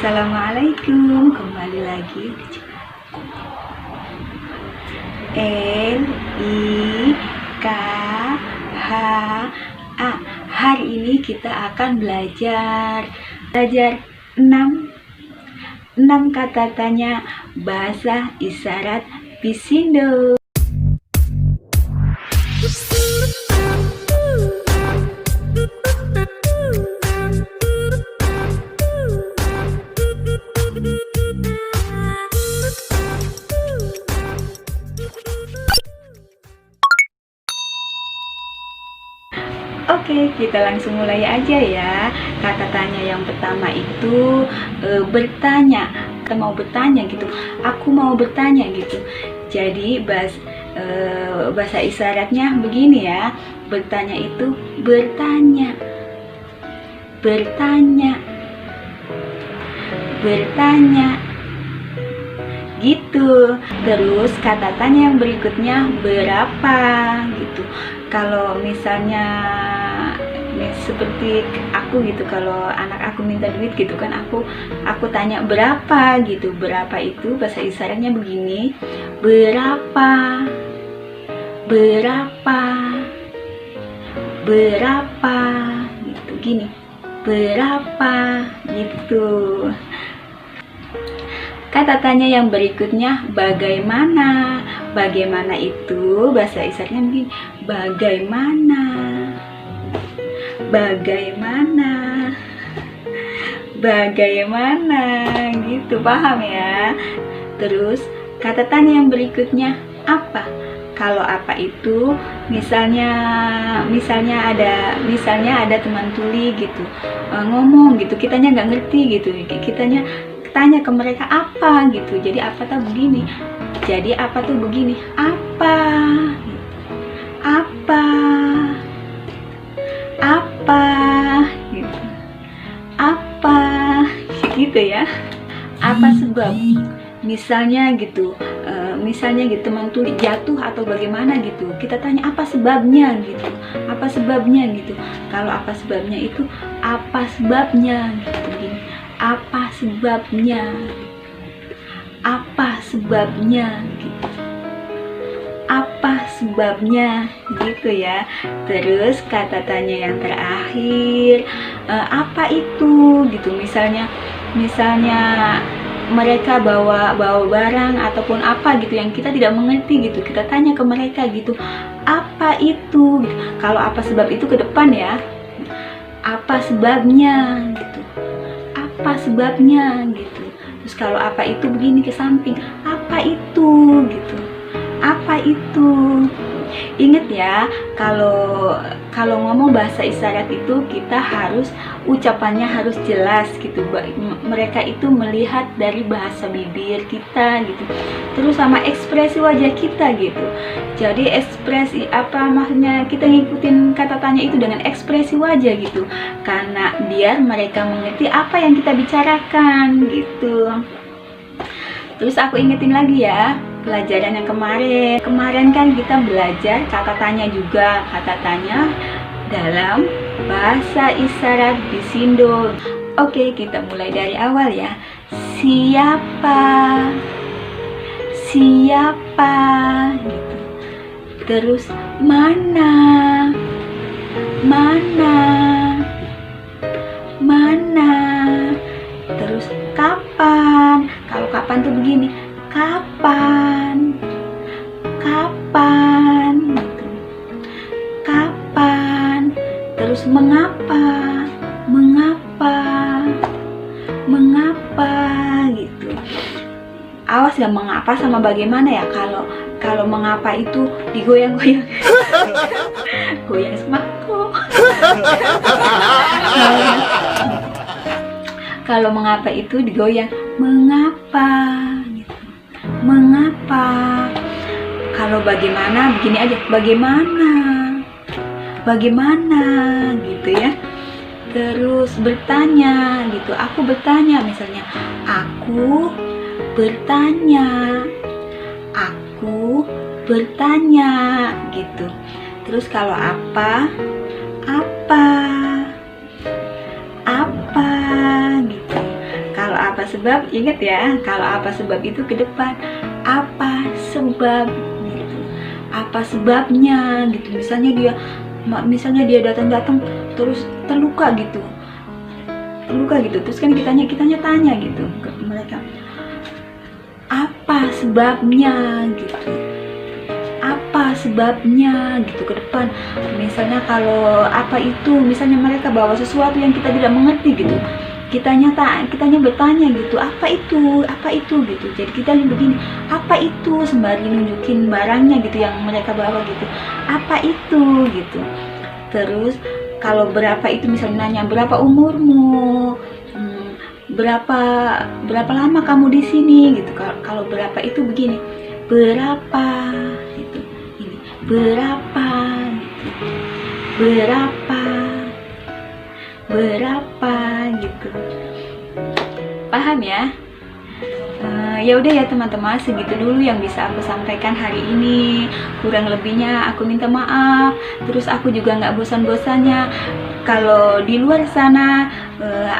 Assalamualaikum, kembali lagi L I K H A. Hari ini kita akan belajar 6 kata tanya bahasa isyarat Pisindo. Oke, kita langsung mulai aja ya. Kata tanya yang pertama itu bertanya. Kita mau bertanya gitu. Aku mau bertanya gitu. Jadi bahasa isyaratnya begini ya. Bertanya itu bertanya. Bertanya. Bertanya. Gitu. Terus kata tanya yang berikutnya berapa gitu. Kalau misalnya seperti aku gitu, kalau anak aku minta duit gitu kan, aku tanya berapa gitu. Berapa itu bahasa isyaratnya begini, berapa, berapa, berapa gitu, gini, berapa gitu. Kata tanya yang berikutnya bagaimana. Bagaimana itu bahasa isyaratnya begini, bagaimana, bagaimana, bagaimana gitu, paham ya? Terus kata tanya yang berikutnya apa. Kalau apa itu misalnya ada teman tuli gitu, ngomong gitu, kitanya nggak ngerti gitu, kitanya tanya ke mereka apa gitu. Jadi apa tuh begini, jadi apa tuh begini, apa, apa, apa gitu, apa gitu ya. Apa sebab, misalnya gitu, teman tuli jatuh atau bagaimana gitu, kita tanya apa sebabnya gitu, apa sebabnya gitu. Kalau apa sebabnya itu apa sebabnya gitu, gini, apa sebabnya, apa sebabnya gitu, apa sebabnya gitu ya. Terus kata tanya yang terakhir apa itu gitu. Misalnya mereka bawa barang ataupun apa gitu yang kita tidak mengerti gitu, kita tanya ke mereka gitu, apa itu gitu. Kalau apa sebab itu ke depan ya, apa sebabnya gitu, apa sebabnya gitu. Terus kalau apa itu begini ke samping, apa itu gitu, apa itu. Ingat ya, kalau ngomong bahasa isyarat itu kita harus ucapannya harus jelas gitu. Mereka itu melihat dari bahasa bibir kita gitu, terus sama ekspresi wajah kita gitu. Jadi ekspresi apa maksudnya, kita ngikutin kata tanya itu dengan ekspresi wajah gitu, karena biar mereka mengerti apa yang kita bicarakan gitu. Terus aku ingetin lagi ya pelajaran yang kemarin kan kita belajar kata tanya juga, kata tanya dalam bahasa isyarat Pisindo. Oke, kita mulai dari awal ya. Siapa, siapa gitu. Terus mana, mana, mana. Terus kapan. Kalau kapan tuh begini, kapan, kapan gitu. Kapan. Terus mengapa, mengapa, mengapa gitu. Awas ya, mengapa sama bagaimana ya. Kalau mengapa itu digoyang-goyang. Goyang semangkuk. Kalau mengapa itu digoyang, mengapa gitu. Mengapa. Kalau bagaimana begini aja, bagaimana, bagaimana gitu ya. Terus bertanya gitu, aku bertanya, misalnya aku bertanya, aku bertanya gitu. Terus kalau apa, apa, apa gitu. Kalau apa sebab, ingat ya, kalau apa sebab itu ke depan, apa sebab gitu, apa sebabnya gitu. Misalnya dia datang terus terluka gitu, terus kan kitanya tanya gitu ke mereka, apa sebabnya gitu, apa sebabnya gitu ke depan. Misalnya kalau apa itu, misalnya mereka bawa sesuatu yang kita tidak mengerti gitu, kitanya bertanya gitu, apa itu gitu. Jadi kita begini, apa itu, sembari nunjukin barangnya gitu yang mereka bawa gitu, apa itu gitu. Terus kalau berapa itu, misalnya nanya berapa umurmu, berapa lama kamu di sini gitu. Kalau berapa itu begini, berapa gitu, ini berapa gitu, berapa gitu. Paham ya? Ya udah ya teman-teman, segitu dulu yang bisa aku sampaikan hari ini. Kurang lebihnya aku minta maaf. Terus aku juga nggak bosan-bosannya kalau di luar sana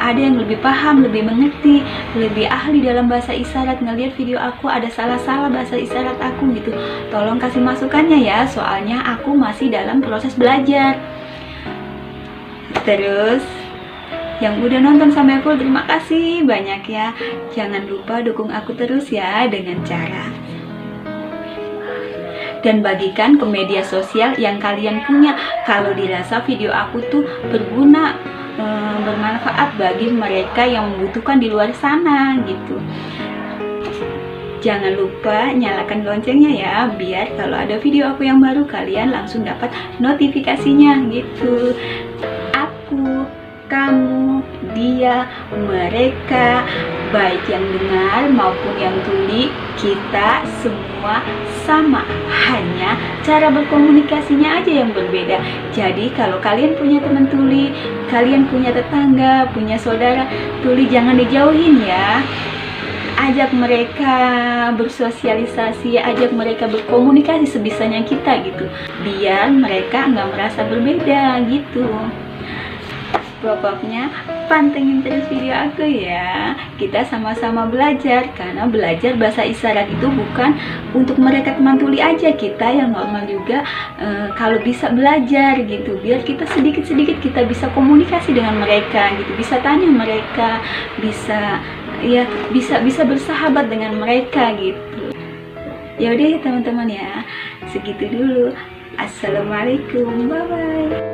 ada yang lebih paham, lebih mengerti, lebih ahli dalam bahasa isyarat, ngeliat video aku ada salah-salah bahasa isyarat aku gitu, tolong kasih masukannya ya, soalnya aku masih dalam proses belajar. Terus yang udah nonton sampai full, terima kasih banyak ya. Jangan lupa dukung aku terus ya dengan cara dan bagikan ke media sosial yang kalian punya kalau dirasa video aku tuh berguna, bermanfaat bagi mereka yang membutuhkan di luar sana gitu. Jangan lupa nyalakan loncengnya ya, biar kalau ada video aku yang baru kalian langsung dapat notifikasinya gitu. Aku, kamu, dia, mereka, baik yang dengar maupun yang tuli, kita semua sama, hanya cara berkomunikasinya aja yang berbeda. Jadi kalau kalian punya teman tuli, kalian punya tetangga, punya saudara tuli, jangan dijauhin ya. Ajak mereka bersosialisasi, ajak mereka berkomunikasi sebisanya kita gitu, biar mereka nggak merasa berbeda gitu. Pokoknya pantengin terus video aku ya. Kita sama-sama belajar, karena belajar bahasa isyarat itu bukan untuk mereka teman tuli aja, kita yang normal juga kalau bisa belajar gitu, biar kita sedikit-sedikit kita bisa komunikasi dengan mereka gitu, bisa tanya mereka, bisa bersahabat dengan mereka gitu. Ya udah ya teman-teman ya, segitu dulu. Assalamualaikum, bye bye.